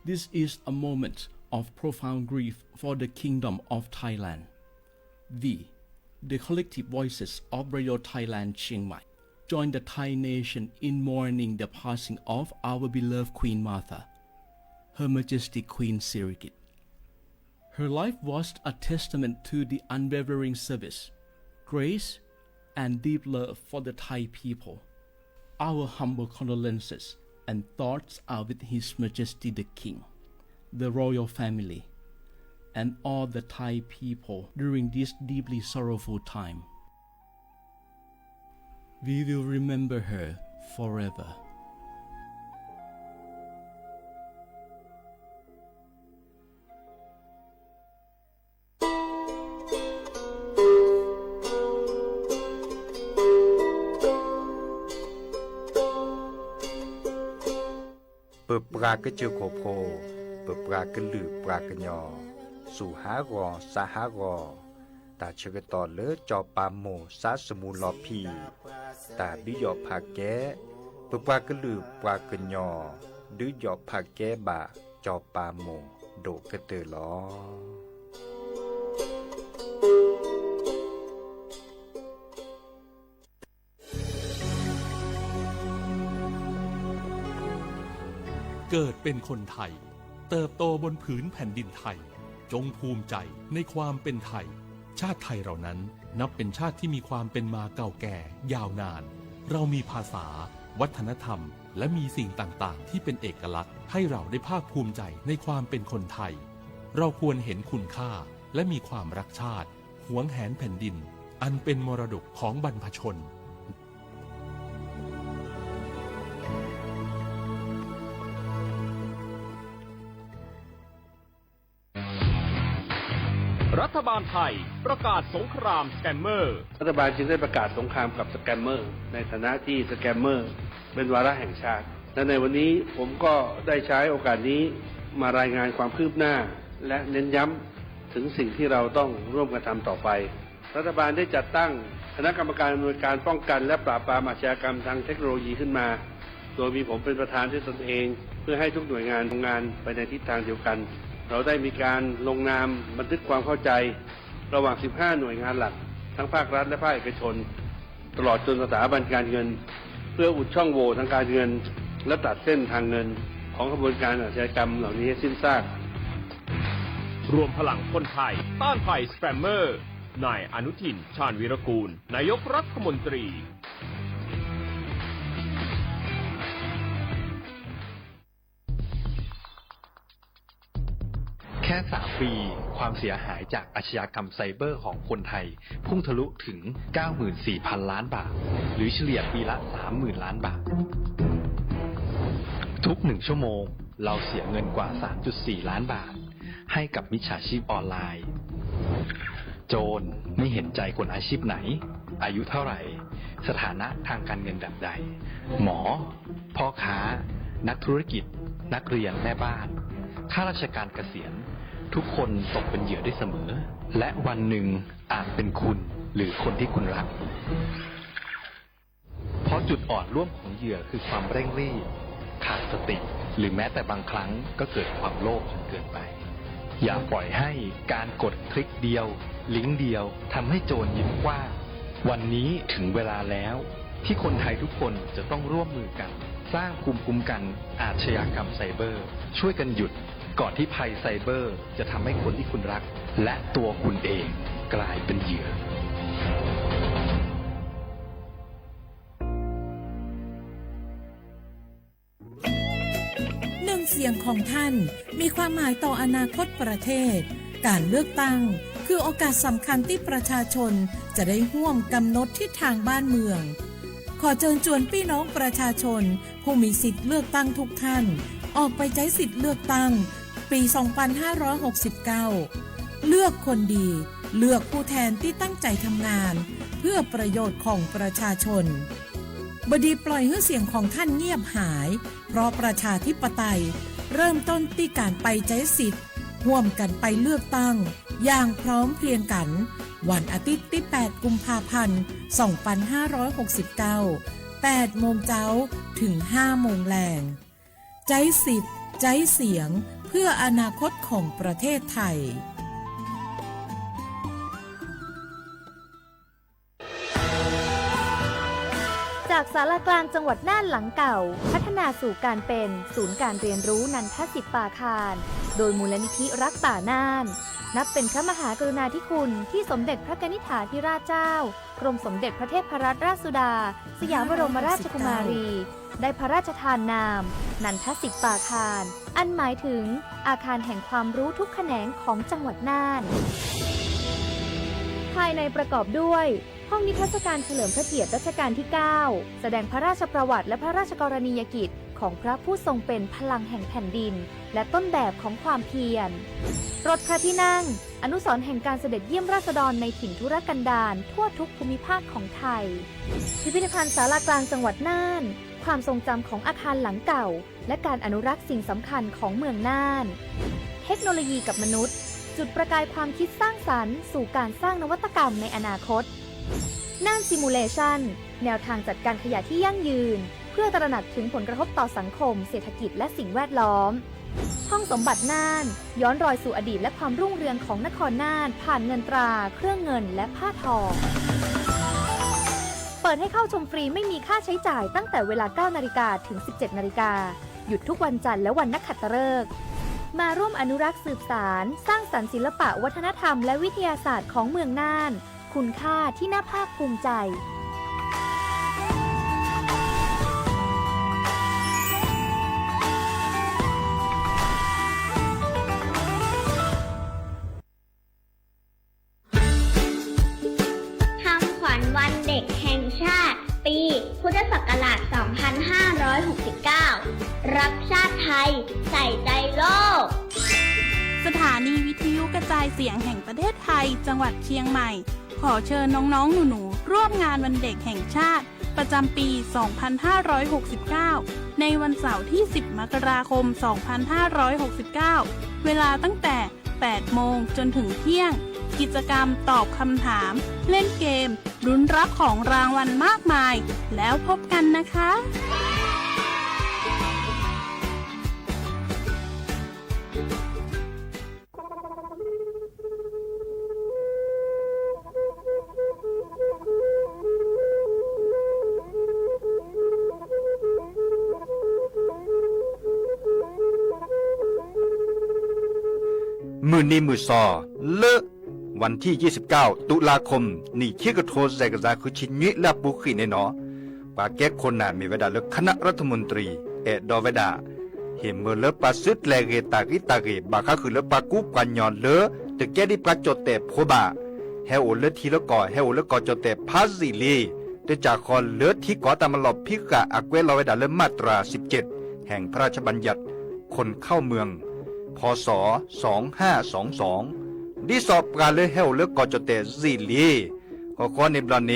This is a moment of profound grief for the Kingdom of Thailand. We, the collective voices of Radio Thailand Chiang Mai, join the Thai nation in mourning the passing of our beloved Queen Martha, Her Majesty Queen Sirikit. Her life was a testament to the unwavering service, grace, and deep love for the Thai people. Our humble condolences and thoughts are with His Majesty the King, the royal family, and all the Thai people during this deeply sorrowful time. We will remember her forever. เปิดปลากระเจือโคโพเปิดปลากระลือปลากระยอสู่หากอสาหากอตาเชกตอเลอจอปามโมซาสมูลอพีตาดิยอผาแกเปิดปลากระลือปลากระยอดือยอผาแกบะจอปามโมโดกระเตอลอเกิดเป็นคนไทยเติบโตบนผืนแผ่นดินไทยจงภูมิใจในความเป็นไทยชาติไทยเรานั้นนับเป็นชาติที่มีความเป็นมาเก่าแก่ยาวนานเรามีภาษาวัฒนธรรมและมีสิ่งต่างๆที่เป็นเอกลักษณ์ให้เราได้ภาคภูมิใจในความเป็นคนไทยเราควรเห็นคุณค่าและมีความรักชาติหวงแหนแผ่นดินอันเป็นมรดกของบรรพชนรัฐบาลไทยประกาศสงครามสแกมเมอร์รัฐบาลจึงได้ประกาศสงครามกับสแกมเมอร์ในฐานะที่สแกมเมอร์เป็นวาระแห่งชาติและในวันนี้ผมก็ได้ใช้โอกาสนี้มารายงานความคืบหน้าและเน้นย้ำถึงสิ่งที่เราต้องร่วมกันทำต่อไปรัฐบาลได้จัดตั้งคณะกรรมการอำนวยการป้องกันและปราบปรามอาชญากรรมทางเทคโนโลยีขึ้นมาโดยมีผมเป็นประธานด้วยตนเองเพื่อให้ทุกหน่วยงานทำงานไปในทิศทางเดียวกันเราได้มีการลงนามบันทึกความเข้าใจระหว่าง 15 หน่วยงานหลักทั้งภาครัฐและภาคเอกชนตลอดจนสถาบันการเงินเพื่ออุดช่องโหว่ทางการเงินและตัดเส้นทางเงินของกระบวนการอาชญากรรมเหล่านี้ให้สิ้นซากรวมพลังคนไทยต้านภัยสแกมเมอร์นายอนุทินชาญวีรกูลนายกรัฐมนตรีแค่ 3 ปีความเสียหายจากอาชญากรรมไซเบอร์ของคนไทยพุ่งทะลุถึง 94,000 ล้านบาทหรือเฉลี่ยปีละ 30,000 ล้านบาททุก1ชั่วโมงเราเสียเงินกว่า 3.4 ล้านบาทให้กับมิจฉาชีพออนไลน์โจรไม่เห็นใจคนอาชีพไหนอายุเท่าไหร่สถานะทางการเงินแบบใดหมอพ่อค้านักธุรกิจนักเรียนแม่บ้านข้าราชการเกษียณทุกคนตกเป็นเหยื่อได้เสมอและวันหนึ่งอาจเป็นคุณหรือคนที่คุณรักเพราะจุดอ่อนร่วมของเหยื่อคือความเร่งรีบขาดสติหรือแม้แต่บางครั้งก็เกิดความโลภจนเกินไปอย่าปล่อยให้การกดคลิกเดียวลิงก์เดียวทำให้โจรยิ้มกว้างวันนี้ถึงเวลาแล้วที่คนไทยทุกคนจะต้องร่วมมือกันสร้างภูมิคุ้มกันอาชญากรรมไซเบอร์ช่วยกันหยุดก่อนที่ภัยไซเบอร์จะทำให้คนที่คุณรักและตัวคุณเองกลายเป็นเหยื่อหนึ่งเสียงของท่านมีความหมายต่ออนาคตประเทศการเลือกตั้งคือโอกาสสำคัญที่ประชาชนจะได้ร่วมกำหนดทิศทางบ้านเมืองขอเชิญชวนพี่น้องประชาชนผู้มีสิทธิ์เลือกตั้งทุกท่านออกไปใช้สิทธิ์เลือกตั้งปี 2569 เลือกคนดีเลือกผู้แทนที่ตั้งใจทำงานเพื่อประโยชน์ของประชาชนบดีปล่อยให้เสียงของท่านเงียบหายเพราะประชาธิปไตยเริ่มต้นที่การไปใช้สิทธิ์ร่วมกันไปเลือกตั้งอย่างพร้อมเพรียงกันวันอาทิตย์ที่ 8 กุมภาพันธ์ 2569 8 โมงเช้าถึง 5 โมงแลงใช้สิทธิ์ ใจเสียงเพื่ออนาคตของประเทศไทยจากศาลากลางจังหวัดน่านหลังเก่าพัฒนาสู่การเป็นศูนย์การเรียนรู้นันทศิษย์ป่าคารโดยมูลนิธิรักป่าน่านนับเป็นพระมหากรุณาธิคุณที่สมเด็จพระกนิษฐาธิราชเจ้ากรมสมเด็จพระเทพรัตนราชสุดาสยามบรมราชกุมารีได้พระราชทานนามนันทศิษย์ป่าคารอันหมายถึงอาคารแห่งความรู้ทุกแขนงของจังหวัดน่านภายในประกอบด้วยห้องนิทรรศการเฉลิมพระเกียรติรัชกาลที่ 9 แสดงพระราชประวัติและพระราชกรณียกิจของพระผู้ทรงเป็นพลังแห่งแผ่นดินและต้นแบบของความเพียรรถพระที่นั่งอนุสรณ์แห่งการเสด็จเยี่ยมราษฎรในถิ่นทุรกันดารทั่วทุกภูมิภาคของไทยพิพิธภัณฑ์ศาลากลางจังหวัดน่านความทรงจำของอาคารหลังเก่าและการอนุรักษ์สิ่งสำคัญของเมืองน่านเทคโนโลยีกับมนุษย์จุดประกายความคิดสร้างสรรค์สู่การสร้างนวัตกรรมในอนาคตน่านซิมูเลชันแนวทางจัดการขยะที่ยั่งยืนเพื่อตระหนักถึงผลกระทบต่อสังคมเศรษฐกิจและสิ่งแวดล้อมห้องสมบัติน่านย้อนรอยสู่อดีตและความรุ่งเรืองของนครน่านผ่านเงินตราเครื่องเงินและผ้าทองเปิดให้เข้าชมฟรีไม่มีค่าใช้จ่ายตั้งแต่เวลา 9 นาฬิกาถึง 17 นาฬิกาหยุดทุกวันจันทร์และวันนักขัตฤกษ์มาร่วมอนุรักษ์สืบสานสร้างสรรค์ศิลปะวัฒนธรรมและวิทยาศาสตร์ของเมืองน่านคุณค่าที่น่าภาคภูมิใจคำขวัญวันเด็กแห่งชาติปีพุทธศักราช 2569 รักชาติไทยใส่ใจโลกสถานีวิทยุกระจายเสียงแห่งประเทศไทยจังหวัดเชียงใหม่ขอเชิญน้องๆหนูๆร่วมงานวันเด็กแห่งชาติประจำปี 2569 ในวันเสาร์ที่ 10 มกราคม 2569 เวลาตั้งแต่ 8 โมงจนถึงเที่ยงกิจกรรมตอบคำถามเล่นเกมลุ้นรับของรางวัลมากมายแล้วพบกันนะคะมือนี้มือซอเลอะวันที่ 29 ตุลาคมนี่คิกโทรแจกซาคือชิญญิลาบุขีในเนาะปาแก้คนน่ะมีเวลาเลือกคณะรัฐมนตรีดอเวดาเห็นเมื่อเลือกปาซึดแลเกตากิตาเกบาคาคือเลือกปากุปัญญอนเลอแต่แก้ดิปาจดแต่โพบาเฮโอเลือทีละก่อเฮโอเลือกก่อจดแต่พาซิลีแต่จากคอนเลือที่ก่อตามลอบพิกะอักเวลอเวดาเลือมาตรา 17 แห่งพระราชบัญญัติคนเข้าเมืองพ.ศ. 2522ดิสอบการเลยเฮาเลือกก่อจดแต่ซิลีขอขอในบลาเน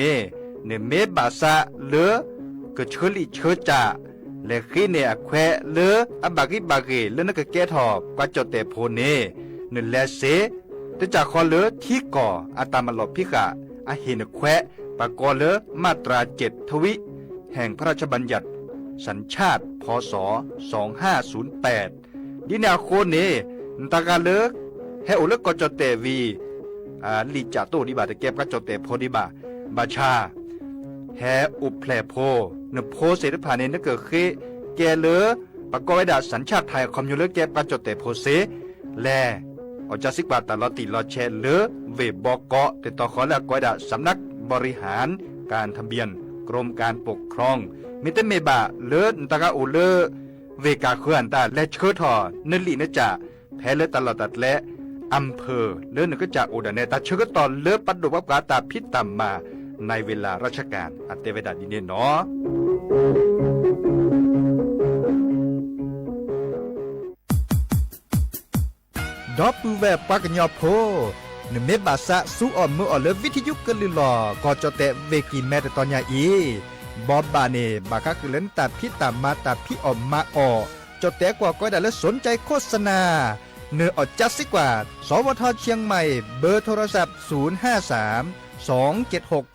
เนเมบาซาเลือกเชลิเชจ่าและขี้เนอแควเลืออบากิบาเกเลือนกแก่ทอบก่อจดแต่โพเนเนแลเซแต่จากคอเลือที่ก่ออาตามลอบพิกะอาเฮนแควปากอเลือมาตรา7ทวิแห่งพระราชบัญญัติสัญชาติพ.ศ. 2508ดินาโคเนตากาเลิกเฮโอเลิกก็จดแต่วีลีจ่าโตดิบาแต่แก็บก็จดแต่โพดิบาบาชาแฮอุแพลโพเนโพเสดผ่านเนนเกิดเคแกเลอประกอบไว้ดาสัญชาติไทยคอมยูเลิกแก็บก็จดแต่โพเสแลอจาสิกบาตลอติลอแชเลอเวบอกเกาะแต่ต่อขอแล้วก็ได้สำนักบริหารการทะเบียนกรมการปกครองมิเตเมบาเลอตากาโอเลอเวกาเคลื่อนตาและเชิดทอนลีนจ่าแพ้เลตลอดและอำเภอเลื่อนก็จากอุดรเนตาเชิดตอนเลือปัดดวับกาตาพิษตามมาในเวลาราชการอัตเตเวดาดินเนเนาะดอปูแวปักญอโพนเมบาซะสู้อ่อนมืออ่อนเลวิทยุกลือหลอก็จะแต่เวกีแม่ตอนยาอีบอบบาเนบาคาคือเล่นตาพิตามมาตาพิออมมาออจดแต่กว่าก็ได้และสนใจโฆษณาเนื้ออดจัดสิกว่าสวทเชียงใหม่เบอร์โทรศัพท์053 276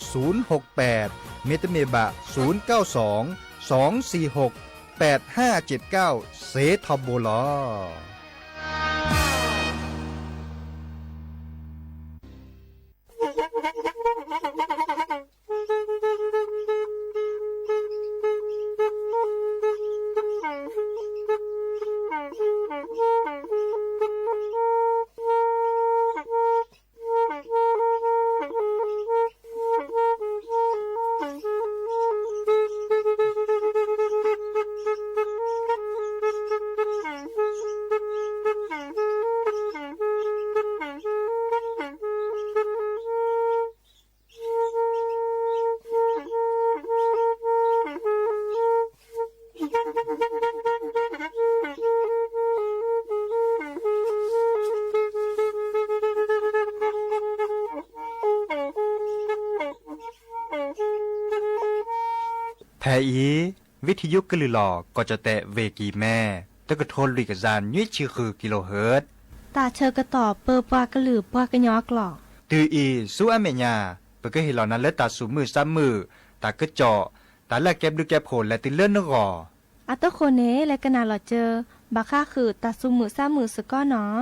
068เมตเมบะ092 246 เสทอมโบลอแพอีวิทยุกลือหลอก็จะแตะเวกีแม่ตะกะโทนลุยกะจานยี่ชื่อคือกิโลเฮิรตซ์ตาเชอกระต่อเปอปากระหลือปากระยอกหลอกตืออีสู้อเมญาเปก็เห็นเหล่านั้นแล้วตาสูมือซ้ำมือตากระเจาะตาละแก็บดูแก็บโผล่และติเลื่อนนกออัตโคเนและกะนาหลอเจอบาค่าคือตาสูมือซ้ำมือสะก้อเนาะ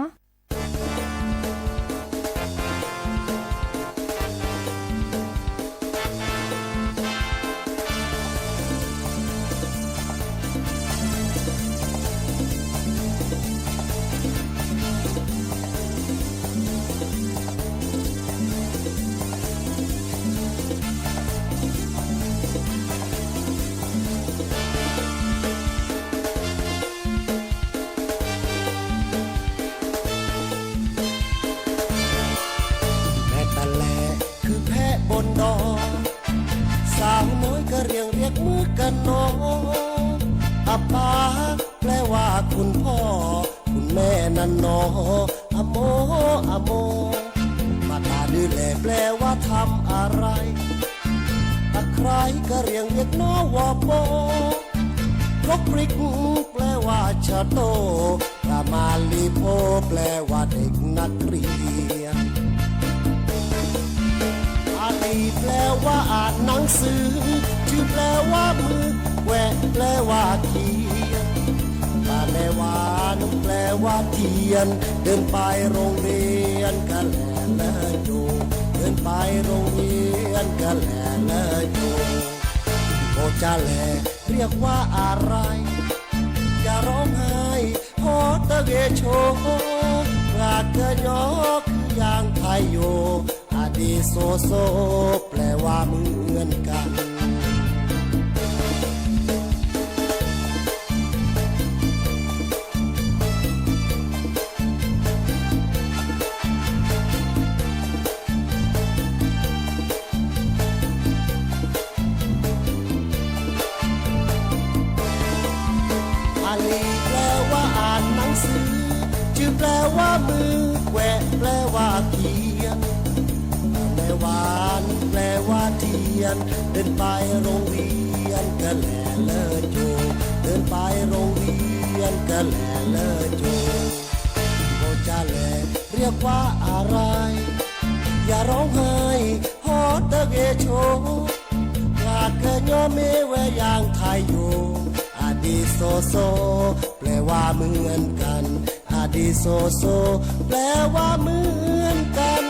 สาวน้อยก็เรียกมือกันน้องอาปาแปลว่าคุณพ่อคุณแม่นั่นน้ออโมอโมมาตาดื้อแลแปลว่าทำอะไรตะไคร้ก็เรียกน้อว่าโปพกพริกแปลว่าชะโตรามาลีโพแปลว่าเด็กนักเรียนอาลีแปลว่าอ่านหนังสือชื่อแปลว่ามือแหวะแปลว่าเขียนตาแปลว่านุ่งแปลว่าเทียนเดินไปโรงเรียนกะแหล่ละโยเดินไปโรงเรียนกะแหล่ละโยโกจะแหล่เรียกว่าอะไรอย่าร้องไห้พอตะเกโชกาดกะยอกอย่างไทยโยอดีโซโซแปลว่าเหมือนกันอาลีแปลว่าอ่านหนังสือชื่อแปลว่ามือแหวะแปลว่าเขียนแปลว่าแปลว่าเทียนเดินไปโรงเรียนกะแหล่เลอโจเดินไปโรงเรียนกะแหล่เลอโจโกจะแหล่เรียกว่าอะไรอย่าร้องไห้ฮอตะเกโชกาดกะยอเมแวอย่างไทยโยอดีโซโซแปลว่าเหมือนกันอดีโซโซแปลว่าเหมือนกัน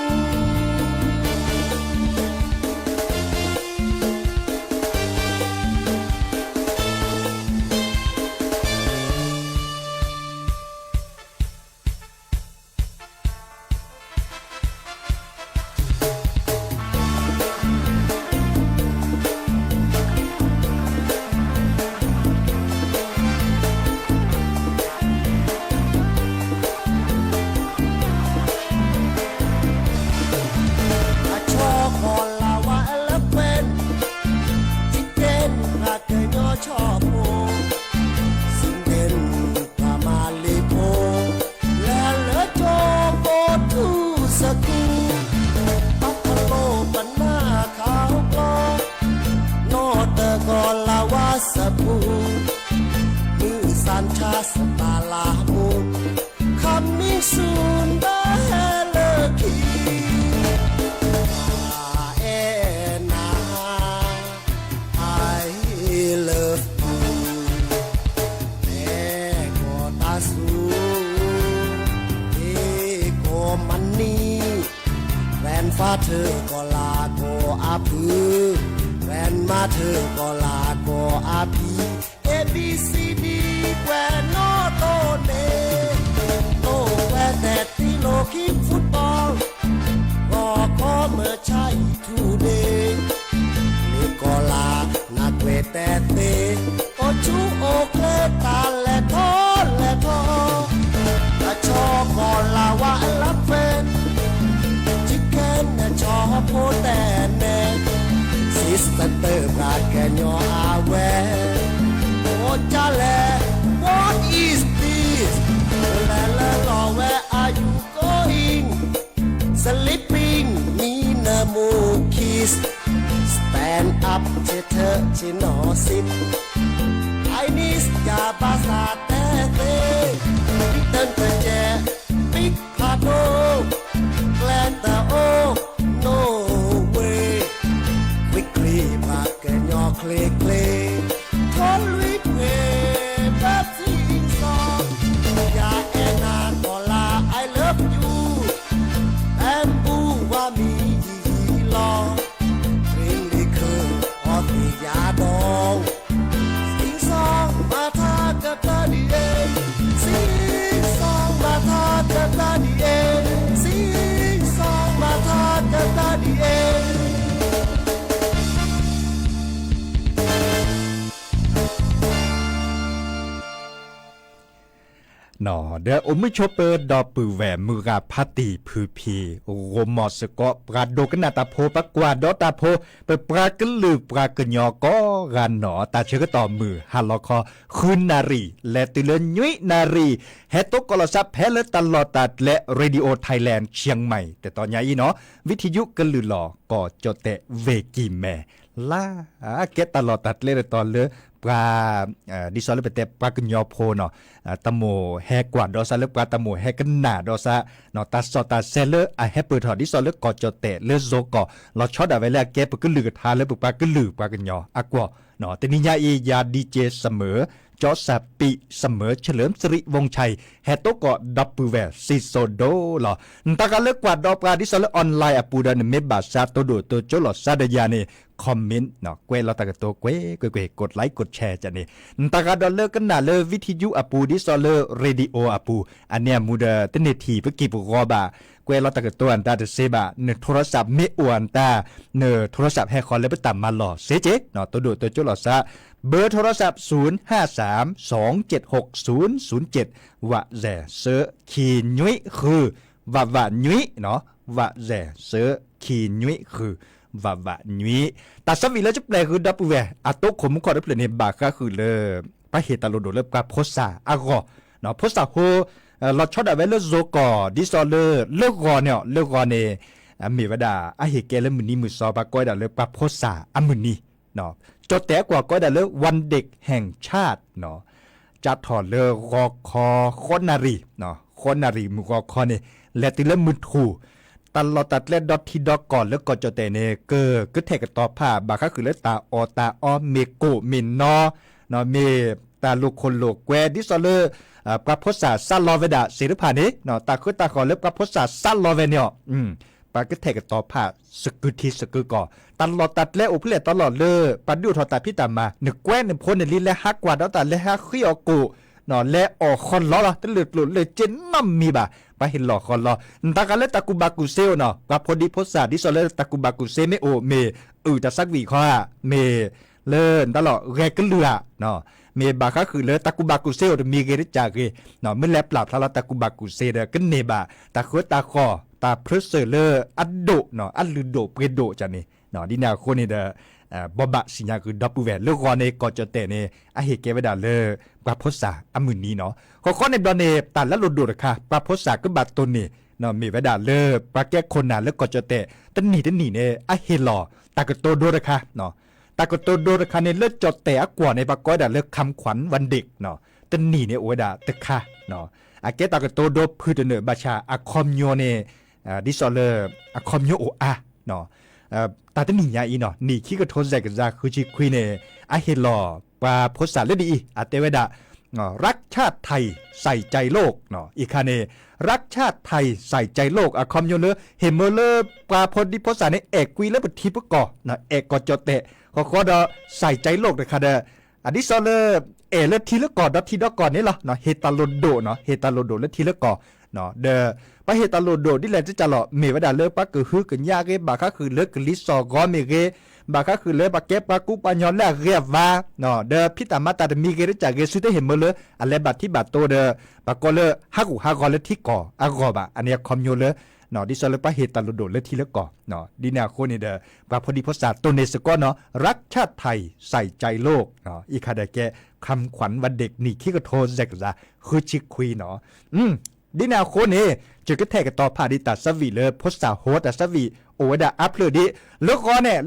ชอบโพสิ่งเด่นพามาลีโพและเหลือโจโกทูสกูปัทโลปันหน้าขาวกลอนอเตอร์กอลาวาสปูมือสันชาสตาลามูComing soon by lucky I love you อก็ลาโกอาพือแกรนมาเธอก็ลาโกอาพี A B C D แกวนโนโตเนโนแกวแต่ที่โลคิกฟุตบอลก็ขอเมื่อใช่ทูเดย์นี่ก็ลานาเกวแต่เตโอชูโอเคลตาและทอและทอและชอก็ลาวาลับเฟนจิแกนและชอโพแต่เนซิสเตอร์บราแกนยออาเวโอจาเล What is this และลอ Where are you going Sleeping need a more kiss Stand up เธอชิโนสิตI need จาบาสาเตเตพิกเตินเตเจปิกพาโดแกลนตาโอ No way Quickly พาเกนยอเคลเคลทนลุยเพแบบซิงซองอย่าแอนาโตลา I love you แอมบูว่ามียีลอริงลิคือออติยาดองซิงซองมาทากะตาดีเอซิงซองมาทากะตาดีเอซิงซองมาทากะตาดีเอหนอเดออมิชเปอร์ดอปือแหวมือราพัติพือพีโรมอสกอปราโดกนาตาโพปกวาดอตาโพเปปรากลือปรากญอก็กันหนอตาเชกต่อมือฮัลลอคอคืนนารีและติเลญุยนารีเฮตกลซับแพลตลอดตัดและเรดิโอไทยแลนด์เชียงใหม่แต่ตอนนี้เนาะวิทยุกลือหลอก็จดแต่เวกิแมล่าเกตตลอดตัดเลยตอนเลยปลาดิซอลเป็นแต่ปลากญอโพเนาะตะโมแฮกว่าดอซาเลปลาตะโมแฮกันหนาดอซาเนาะตาสอตาเซเลอะแฮเปิดถอดดิซอลก็จดแต่เลโซก็เราช็อตเอาไว้แล้วแกปก็ลือทาแล้วปลาก็ลือปลากญออะกว่าเนาะแต่นี่ยาอียาดีเจเสมอจอสปีเสมอเฉลิมสิริวงศ์ชัยแฮโตก็ดับเบิลแวร์ซิโซโดหรอตากาเลิกกว่าดอปลาดิซอลออนไลน์อปูดานเมบาซาโตโดโตโจลอซาดยานี่คอมเมนต์เนาะเกวเราตากตัวเกวกดไลค์กดแชร์จะนี่ตากาดอลเลอร์กันน่ะเลวิทยุอปูดิซอลเลอร์เรดิโออปูอันเนี้ยมูดเตเนทีเพื่อกีบรอบะเกวเราตากตัวอันตาเดเซบะเนโทรศัพท์เมอวันตาเนโทรศัพท์แฮคอนเลยไปตามมาหล่อเซเจเนาะตัวโดตัวโจลอซาเบอร์โทรศัพท์0532760007วะแซ่เซอขีนุ้ยคือวะนุ้ยเนาะวะแซ่เซอขีนุ้ยคือวะนุ้ยแต่สวิแล้วจะแปลคือดับเวอะโตขมขอดับเลยในบาก็คือเลยพระเหตุตลอดเลยกับโพสาอากอเนาะโพสาโฮเราชอบเอาไว้เลือกโซกอดิซอเลอร์เลือกกอเนี่ยเลือกกอเนี่ยมีวดาอะเหตุแกแล้วมือนี้มือซอปากอยดาเลยกับโพสาอะมือนี้เนาะจดแต่กว่าก็ได้เลยวันเด็กแห่งชาติเนาะจะถอดเลยรอคอคนนารีเนาะคนนารีมือรอคอเนี่ยและติเล่มือถูตลอดตัดเล่ดอทที่ดอกก่อนแล้วก็จดแต่เนี่ยก็แทกต่อผ้าบาก็คือเล่ตาอเมโกมินเนาะเมตาลูกคนโลกแกดิซอเลอร์ปรับภาษาซัลลอเวดาศิลปะนี้เนาะตาคือตาขอเล็บปรับภาษาซัลลอเวเนาะปาก็แทกต่อผ้าสกุทีสกุก่อตลอดตัดและอุเพลตลอดเลยปัดดูทอตัดพี่ตามมาเนแกว้นพ้นในลิ้นและฮักกว่าดอตัดและฮักขี้ออกกูเนาะและออกคอนล้อละตะลึดหลุดเลยเจนน้ำมีบ่าไปเห็นหลอกคอนล้อตากาเลตะกุบากุเซลเนาะกับพอดีภาษาดิซอเลตะกุบากุเซเมโอเมจะสักวีข้อเมเลินตลอดแรกเรือเนาะเมบาก็คือเลยตะกุบากุเซลมีเกริจากเนาะเมื่อแล้วปราบทาราตะกุบากุเซเดกันเนบาตะคุตะคอตาเพรสเซอร์เลอร์อัดโดเนาะอัดลือโดเปรโดจันนี่เนาะดินาโคนี่เดบอบะสิญาคือดับเบิลแวร์เลือกรอในก็จะแต่เนี่ยอะเหตุแกเวดาเลอปรับภาษาอมือนี้เนาะข้อในดอนเนตัดแล้วหลุดดูดค่ะปรับภาษาก็บัดตนนี่เนาะมีเวดาเลอปรับแก้คนน่ะแล้วก็จะแต่ตันนี่เนี่ยอะเฮลอตากโตโดดค่ะเนาะตากโตโดดค่ะในเลือดจดแต่กว่าในปากก้อยดาเลือกคำขวัญวันเด็กเนาะตันนี่เนี่ยโอ้ดาตะค่ะเนาะอะแกตากโตโดพืชเนบาชาอะคอมโยเนดิซอเลอร์อะคอมโยโออะเนาะตาตนี่ยาอีเนาะนี่ขี้กระทนใจกันซะคือชิคุยเนอะเฮลอปาภาษาเลดีอะเตเวดา รักชาติไทยใส่ใจโลกเนาะอีกคาเนรักชาติไทยใส่ใจโลกอะคอมโยเลเฮมเมเลปลาพอดีพสาในเอกกุยและบทีปก่อนะเอกกอจเตะก็ดอใส่ใจโลกเลยค่ะเด้ออันนี้ซอเลเลทีละก่อดอทีดอก่อนนี่เหรอเนาะเฮตาโลโดเนาะเฮตาโลโดและทีละก่อเนาะเด้อปะเฮตาโลโดนี่แหละจะหล่อเมวดาเลปะคือฮือกันยากเกบาคะคือเลกลิซอกอเมเกบาคะคือเลปะเก็บปะกุปะยอนแลเรียบว่าเนาะเด้อพิตามาตาดมีเกรจากเกสุเตเห็นเมเลอันเลบัดที่บัดโตเด้อปะก็เลฮักฮากอเลที่ก่ออากอบะอันนี้คอมโยเลเนาะดิซอเลปะเฮตาโลโดและทีละก่อเนาะดีนาโคนี่เด้อปะพอดีภาษาโตเนสก็เนาะรักชาติไทยใส่ใจโลกเนาะอีคาเดแกคำขวัญวันเด็กนี่ขี้กระโทแซกซะคือชิคุยเนาะดินาโคนี่จะก็แทกต่อพาดิตาสวีเลยภาษาโฮตาสวีโอวดาอัพเลยดิลูกก่อนเนี่ย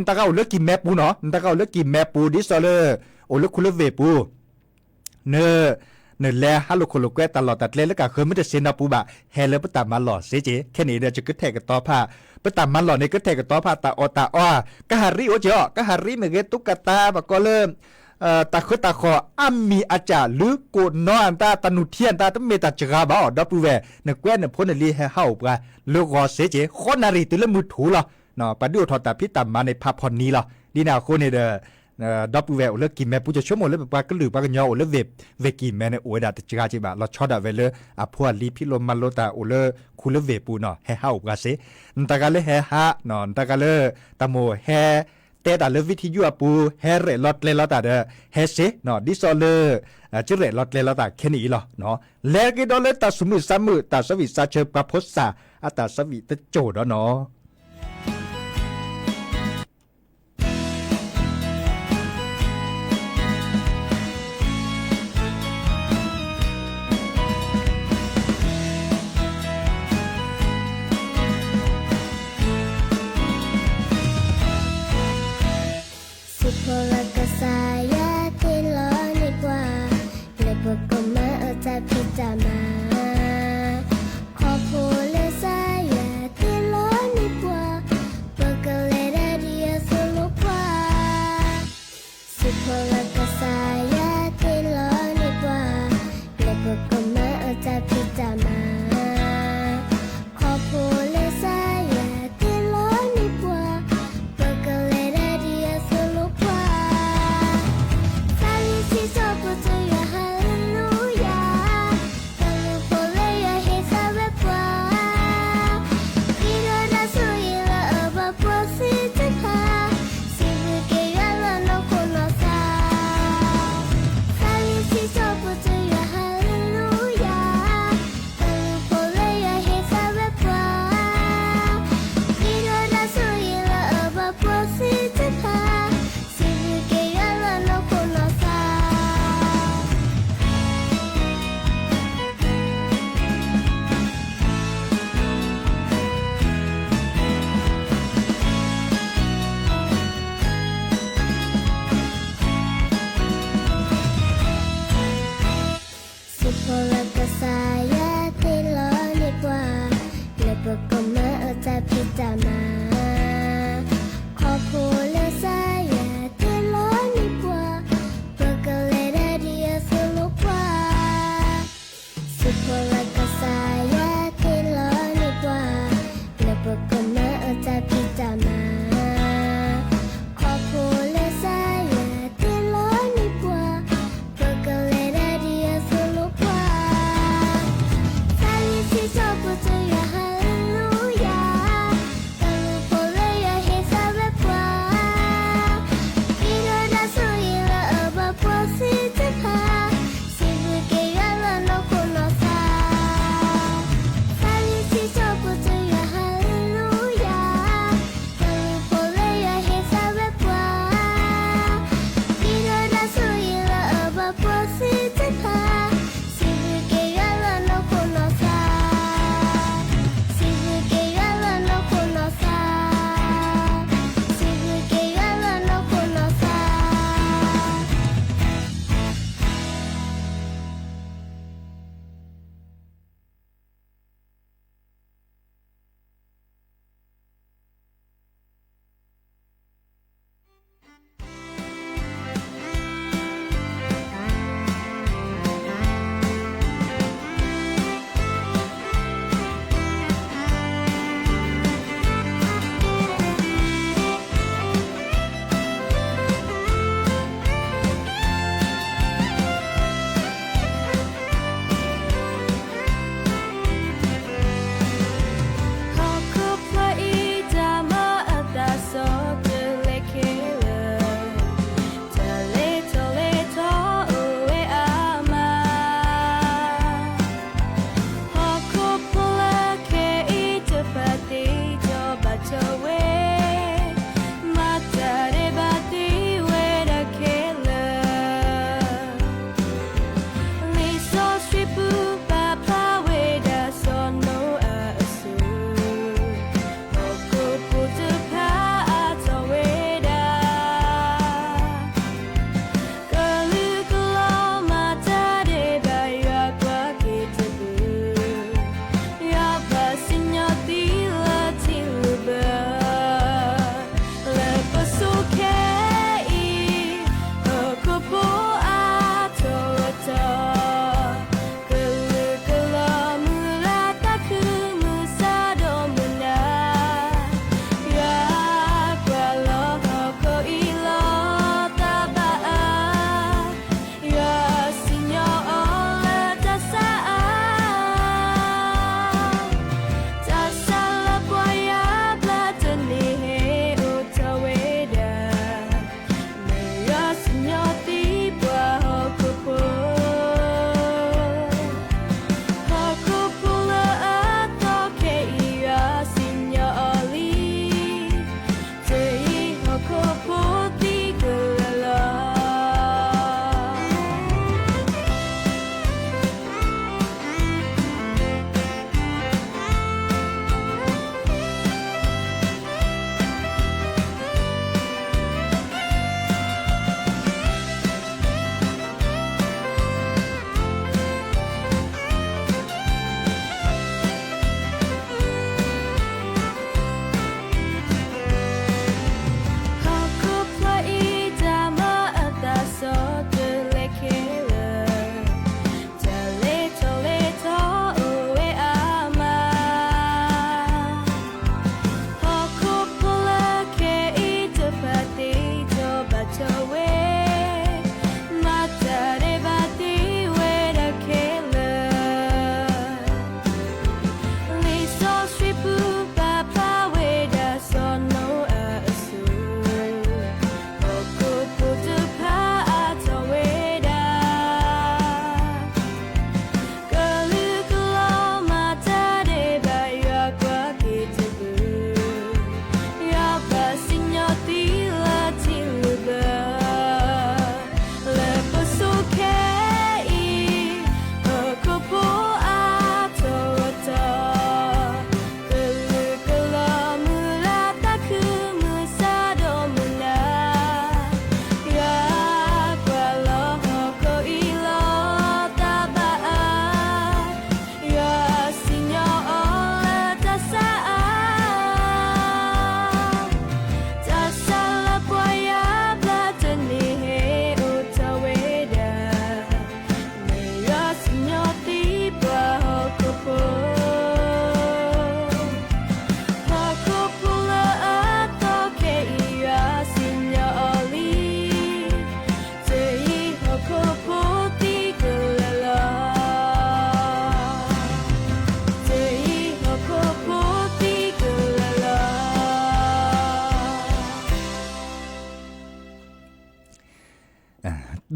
ตะเก้าเลือกกินแม่ปูเนาะตะเก้าเลือกกินแม่ปูดิซอเลโอเลือกคุลเวปูเนแลฮัลโลคุลแกตลอดตัดเลยแล้วก็เคยไม่ได้เซนาปูบะแฮเลปตามาหล่อเสเจแค่นี้เดี๋ยวจะก็แทกต่อพาปตามาหล่อในก็แทกต่อพาตาอ้อกะหาริโอเจาะกะหาริเมเกตุกตาบะก็เริ่มตาคือตาคออัมมีอาจารย์หรือโกนอนตาตนุเทียนตาตเมตาจกาบ่อดอปูเวเนแกวนพ้นลีให้เฮาปะโลกอเสเจขอนารีติละมือถูล่ะเนาะปะดูทอตาพิตามาในภาพพรนี้ล่ะดีนาโคนี่เด้อดอปูเวเลิกกินแม่ปูจะชั่วโมงแล้วปะก็หรือปะก็ยอโอเลเวกินแม่ในโอดาตจกาจิบะเราชอดาเวเลอะพวลีพิลมมันโลตาโอเลคุลเวปูเนาะให้เฮาปะเสนตะกะเลแฮฮะเนาะตะกะเลตะโมแฮแต่ตาเลวิธียัวปูแฮเรลอดเลลอตาเดแฮเซเนาะดิซอเลจะเรลอดเลลอตาแค่นี้หรอเนาะแล้วก็ดอเลตาสมุสามือตาสวิสาเชปะพษาอะตาสวิตโจดเนาะLupa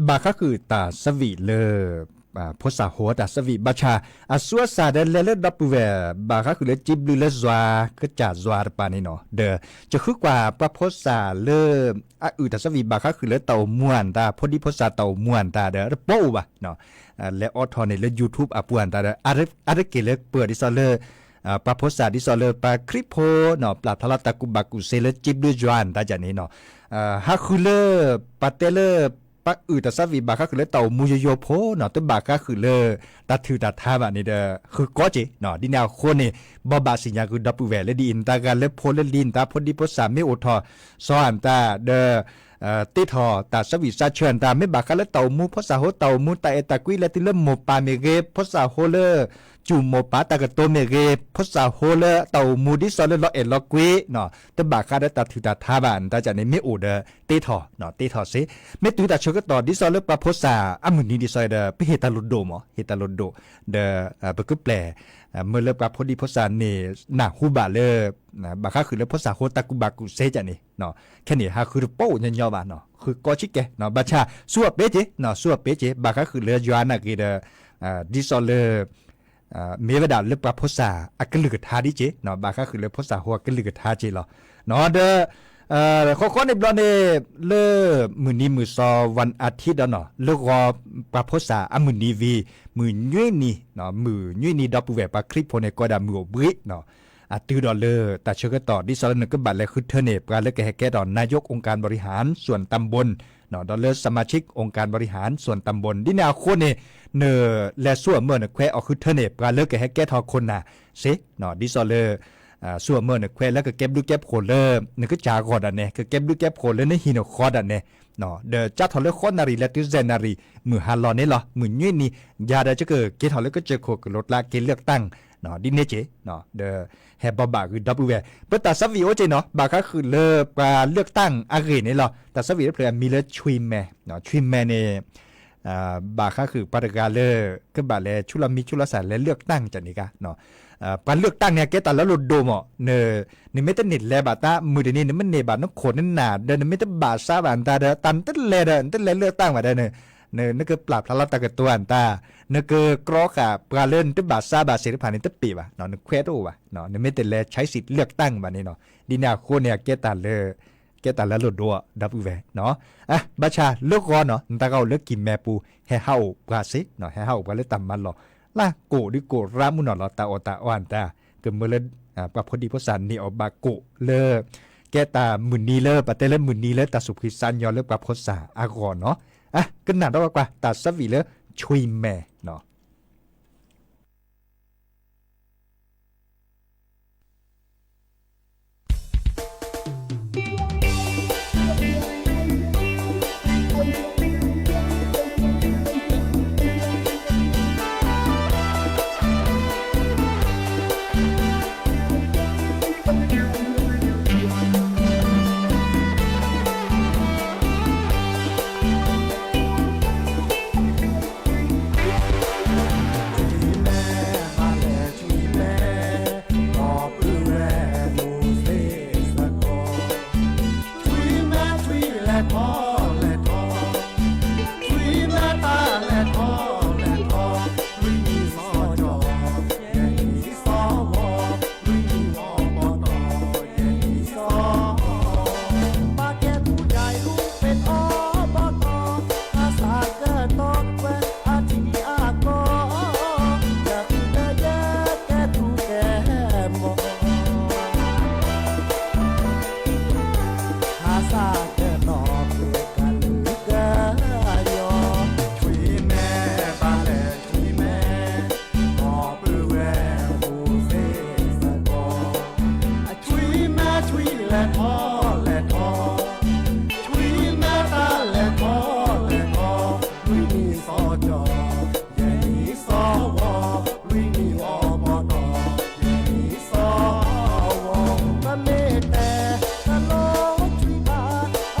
บาก็คือตาสวีเลภาษาโหตาสวีบาชาสัวซาเดเลเลดับเวบาก็คือเลจิบลือเลซวาก็จ่าซวาปานี่เนาะเดจะคือกว่าปะภาษาเลตาสวีบาก็คือเลเต่าม่วนตาพอดีภาษาเต่าม่วนตาเดโป้บะเนาะและออทอนี่เล YouTube ป่วนตาเดอะไรเกเลเปิดดิซอเลปะภาษาดิซอเลปะคริปโพเนาะปลาทลาตะกุบักุเซเลจิบลือจวนตาจานี่เนาะฮาคุเลปะเตเลปะตาสวีบาก็คือเลเต่ามูยโยโพเนาะตบาก็คือเลตาถือตาทาบะนี่เด้อคือก็จิเนาะดิแนวคนนี่บ่บาสิญาคือดับเวเลดิอินตากันเลโพเลดินตาพอดีภาษาไม่อดทอสอนตาเด้อติทอตาสวีซาเชิญตาไม่บากันเลเต่ามูภาษาโหเต่ามูตาเอตากุยเลติเลโมปาเมเกภาษาโหเลจูโมปาตากะโตเมเกภาษาโหเลเต่ามูดิซอเลลอเอลอกุยเนาะตบาคาเดตาถือตาทาบานตาจะในไม่อดเด้อติทอเนาะติทอซิไม่ตุตาชกตอดิซอเลปะภาษาอมุนีดิซอเดไปเฮตาโลโดมเฮตาโลโดเดปะกึแปลเมื่อเลปะพอดีภาษานี่น่ะฮูบาเลบาคาคือเลภาษาโหตากุบากุเซจะนี่เนาะแค่นี้ฮะคือโป้ย่อๆบาเนาะคือกอชิแกเนาะบาชาซัวเปเจเนาะซัวเปเจบาคาคือเลยอนากีเดดิซอเลเมวดาเลปะภาษาอักลึกทาดิเจเนาะบาคาคือเลภาษาหัวกลึกทาเจเหรอเนาะเดข้อในบลอนี่เลมื้อนี้มื้อซอวันอาทิตย์เนาะเลรอปะภาษาอมื้อนี้วีมื้อยุ่ยนี่เนาะมื้อยุ่ยนี่ดับเวปะคลิปโพในก็ดามื้อบริเนาะตือดอลเลอร์แต่เชื่อต่อดิซอลนึกบัตรและคือเทเนปการเลือกแก่ดอนนายกองค์การบริหารส่วนตำบลเนาะดอลเลอร์สมาชิกองค์การบริหารส่วนตำบลดินาโคเนเนและส่วนเมื่อเนแควออกคือเทเนปการเลือกแก่ทอคนน่ะเซเนาะดิซอลเลอร์ส่วนเมื่อเนแควแล้วก็เก็บดูเก็บโคเลอร์นึกก็จากอดอันเนี่ยก็เก็บดูเก็บโคเลอร์ในหินคอดอันเนี่ยเนาะเดจัดทอเลคอนนารีและติเซนารีมือฮาลอนนี่เหรอมือยุ่ยนี่ยาได้จะเกิดเกทอเลก็เจอโคกรถลาเกเลือกตั้งเนาะดิเนเจเนาะเดแฮบบาคือดับเบิลเปตาสวีโอเจเนาะบาก็คือเลือกการเลือกตั้งอาเกนี่เหรอแต่สวีเพลมีเลชุยแมเนาะชุยแมเนี่ยบาก็คือปฏิการเลก็บาเลชุลมีชุลสารและเลือกตั้งจันนี่กะเนาะการเลือกตั้งเนี่ยแกตัดแล้วหลุดโดมเนนี่ไม่ต้องเน็ตแลบาตามือเดี๋ยวนี้นี่มันเนบาต้องโขนนั่นหนาเดินไม่ต้องบาซาบานตาเดตันตั้งแลเดินตั้งแลเลือกตั้งมาได้เนนั่นคือปราบพระรัตกตัวอันตานั่นคือกรอกะปลาเล่นตั้งบาซาบาเสรีผ่านนี่ตั้งปีว่ะเนาะนั่นแควดโอว่ะเนาะนี่ไม่ต้องแลใช้สิทธิ์เลือกตั้งมานี่เนาะดีนาโคเนี่ยแกตัดแล้วหลุดโดดับเนาะบัชาเลือกก่อนเนาะตาเขาเลือกกินแม่ปูแห่เฮาปลาซิเนาะแห่เฮาปลาเล่ตำมันหรอล่ะโกดิโกรามุนอลตาอตาอ่อนตาเกิดเมื่อเลปะพอดีพสันนี่ออกบาโกเลแกตาหมื่นนี้เลปะเตเลหมื่นนี้เลตาสุขิสันยอเลปะพษาอากรเนาะก็หนาดอกว่าตาสวีเลช่วยแม่เนาะอ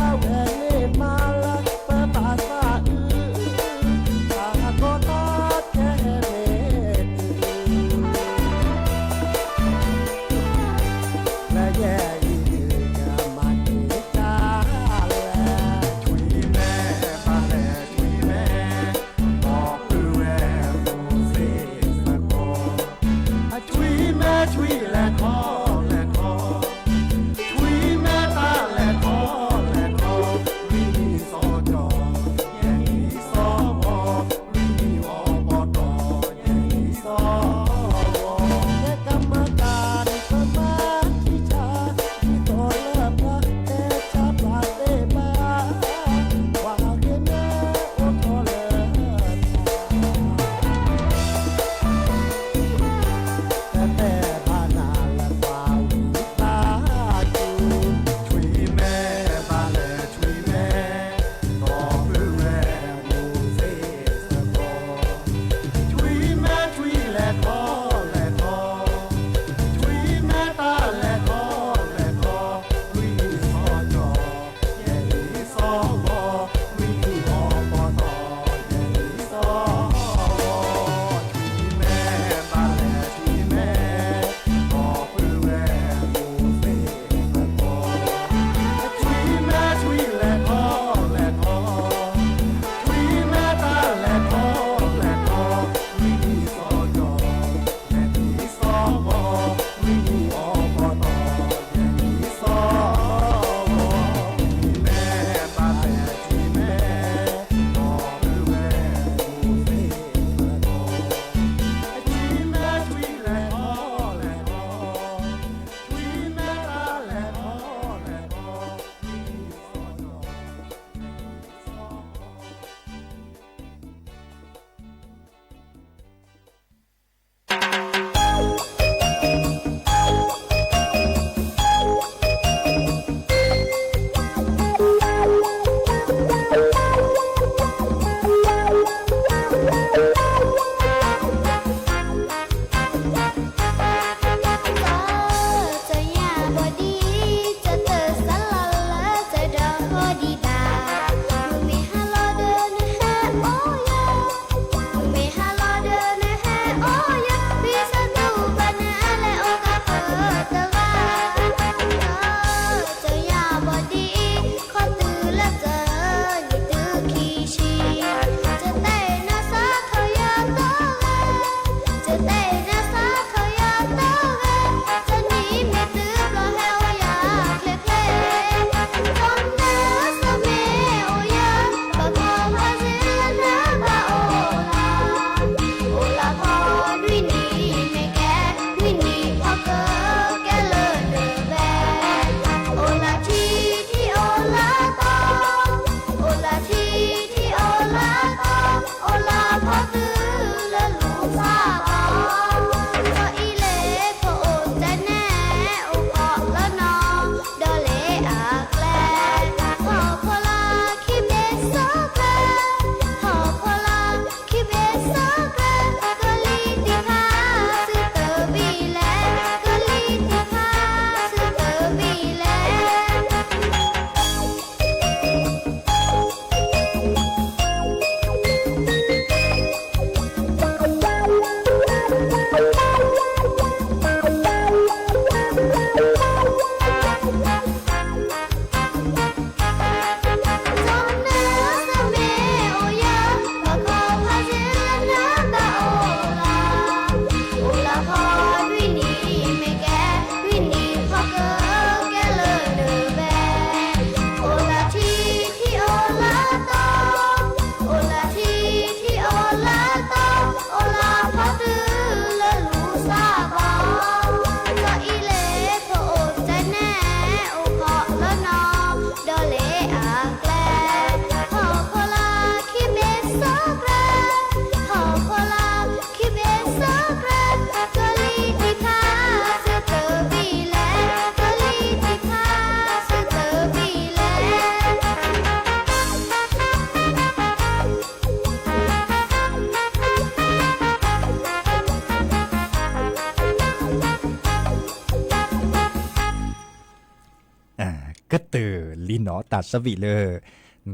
ลีเนาะตัดสวิเลย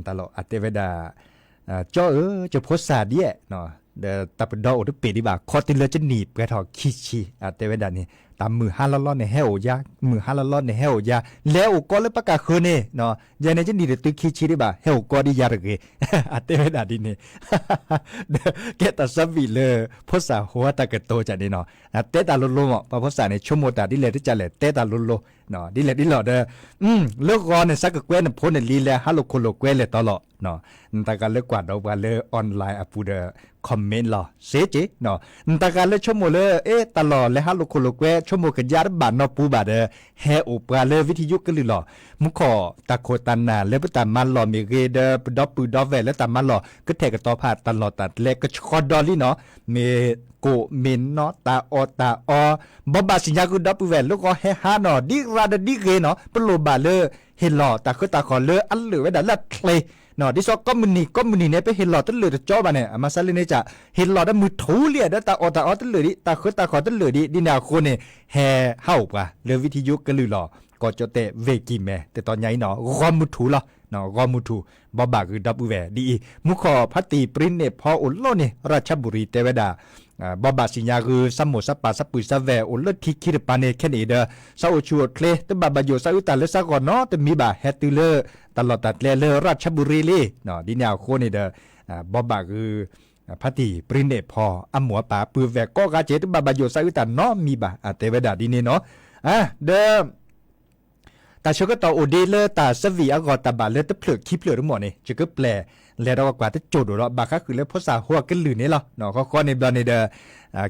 ตลอดอัตเวดาจ้อจะโพสต์เดียเนาะเดตับดออุดเปดีบ่าคอติเลจะหนีบกระถอคิชีอัตเวดานี่ตามมือ5ล้อในเฮวยามือ5ล้อในเฮวยาแล้วก็เลยประกาศคืนนี่เนาะยังในจะหนีตุคิชีได้บ่าเฮวก็ดียารึกอัตเวดาดินี่แกตัดสวิเลยโพสต์หัวตะกะโตจัดนี่เนาะเตตาลุลุอ่ะโพสต์ในชั่วโมงตาดิเลที่จะเลยเตตาลุลุเนาะดิเลดิหลอเด้อเลิกก่อนเนี่ยสักกะแกวนพ้นในลีแลฮัลโหลโคโลแกวนเลยตลอดเนาะตาการเลิกกว่าดอกว่าเลยออนไลน์อ่ะปูเดอคอมเมนต์หรอเสจเนาะตาการเลิกชั่วโมงเลยตลอดเลยฮัลโหลโคโลแกวนชั่วโมงกันยาบานเนาะปูบาเด้อแฮอุปาเลยวิทยุกันหรือหรอมุขอตะโคตันนาแล้วตามมันหรอมีเรเดอร์ดอปูดอเวแล้วตามมันหรอก็แทกกับต่อผ่าตลอดตัดเล็กก็ชอดอลี่เนาะเมโกเมนเนาะตาอบาสิญญากูดอปูเวลูกก็เฮฮาเนาะดิราดดิเกเนาะปโลบาเลเฮลอตาคือตาขอเลอันเหลือไว้ดันละเพลเนาะดิซอกก็มันนี่เนี่ยไปเฮลอตันเหลือจะจ่อบ่เนี่ยมาซะเลยเนี่ยจะเฮลอได้มือถูเลียได้ตาอตันเหลือดิตาคือตาขอตันเหลือดิแนวคนเนี่ยแฮเฮาป่ะเรื่องวิทยุก็ลือหรอก็จะเตะเวกิแม่แต่ตอนใหญ่เนาะรอมุถูละเนาะรอมุถูบ่บาคือดับแวดีมุขอพัตติปรินเนี่ยพออุลโลเนี่ยราชบุรีเทวดาบ่บาสิญญาคือสมุสปาสปุยสะแวอุลทิคิรปาเนแค่นี้เด้อซาโอชัวเคลตบาบาโยซาอุตาเลซะก่อนเนาะแต่มีบาเฮติเลตลอดตัดเลราชบุรีเลยเนาะดิแนวโคนี่เด้อบ่บาคือพัตติปรินเนี่ยพออหมัวปาปือแวก็กาเจตบาบาโยซาอุตาเนาะมีบาเทวดาดิเนี่ยเนาะเด้อแต่ชก็ต่อโอเดเลตาสวีอากอตาบาเลตเปลือกขี้เปลือกทั้งหมดนี่จะก็แปลแล้วเรากว่าจะโจดเราบาค่ะคือเรื่องภาษาหัวกันหรือนี่หรอเนาะข้อในบลาในเดอ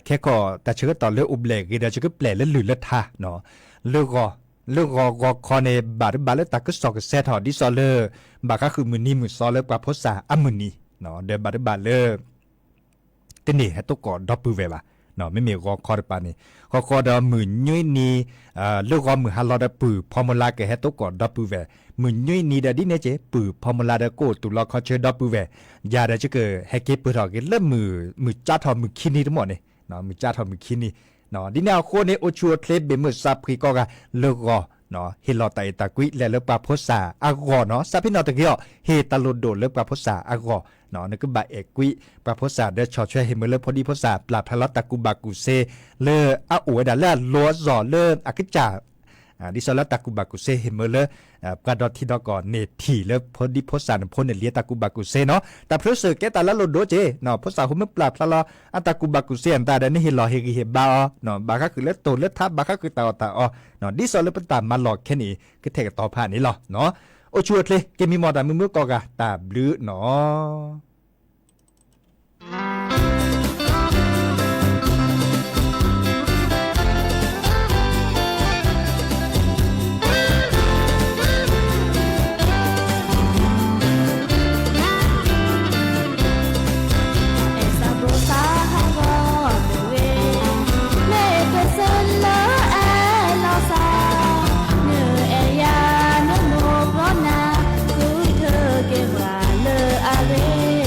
แค่ก็แต่ชก็ต่อเรื่องอุบเล็กเดี๋ยวจะก็แปลแล้วหรือแล้วท่าเนาะเรื่องก็ข้อในบาเลตาก็สอกเซทอดิซอเลบาค่ะคือมือนี่มือซอเลกว่าภาษาอมือนี่เนาะเดบาเลแต่นี่ให้ตัวก่อนดอปปือเวบาเนาะไม่มีก็คอร์ปานี่คอดมือยุ่ยนี่เลือกมือฮัลโหลดปือพอมลาเกเฮตก่อนดับปือเวมือยุ่ยนี่ดาดิเนเจปือพอมลาดโกตุลอคอเชดับปือเวยาดาจะเกเฮเกปือถอเกเริ่มมือจ้าทอมือคินี่ทั้งหมดนี่เนาะมือจ้าทอมือคินี่เนาะดิแนวโคเนโอชัวเคลเบมือซับพริก็กะเลือกเนาะเฮลอตาตะกุยและเลือกปาโพสาอากอเนาะซาพินอตะเกียเฮตาโลโดเลือกปาโพสาอากอเนาะนั่นก็บาเอกกุยปาโพสาเดชอช่วยเฮมเลพอดีโพสาปลาพลอตะกุบากุเซเลอาอวยดาเลลัวซอเลอากิจาดิซอลตะกุบากุเซเฮมเลกระดอที่ดอกอนเนทีเลพอดีโพสาพนเนเลียตะกุบากุเซเนาะแต่เพรสเกตาละโลโดเจเนาะโพสาหุมปลาพลออัตะกุบากุเซอันตาเดนเฮลอเฮกิเฮบาเนาะบาคะคือเลโตเลทับบาคะคือตาเนาะดิซอลปตามมาหลอกแค่นี้ก็เทกต่อผ่านนี้หรอเนาะโอชัวเลยเกมีมอดามือกอกะตาบลือเนาะAre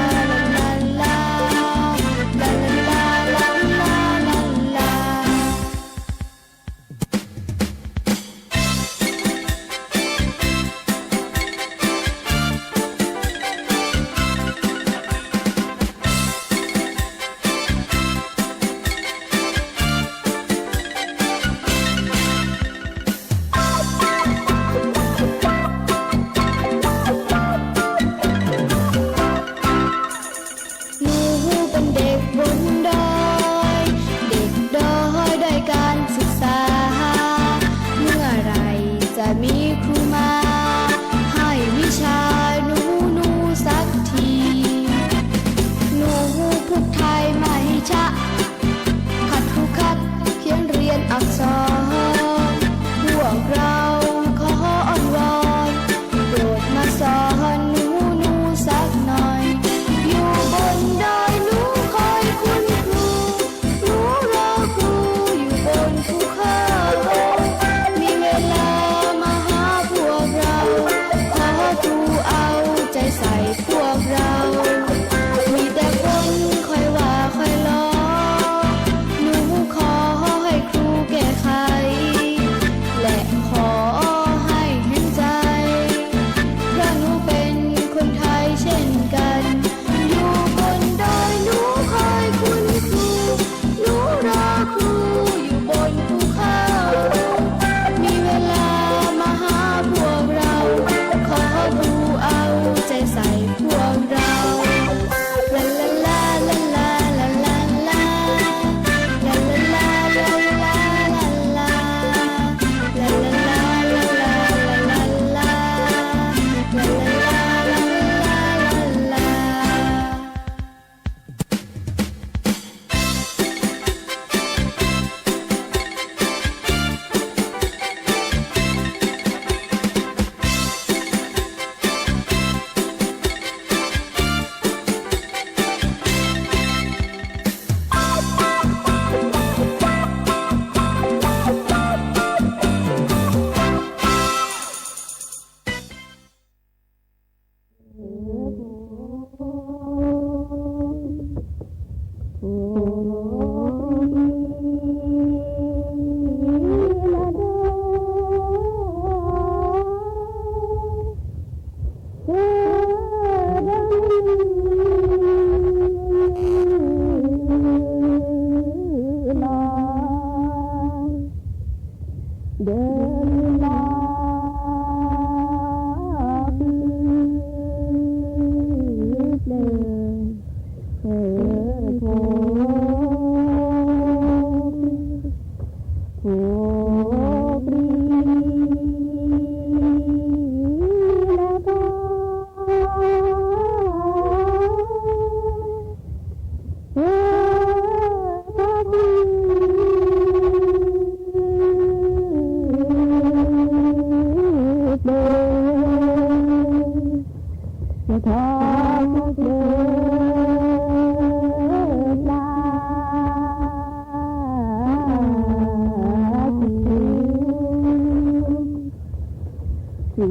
ถึง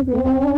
Yeah.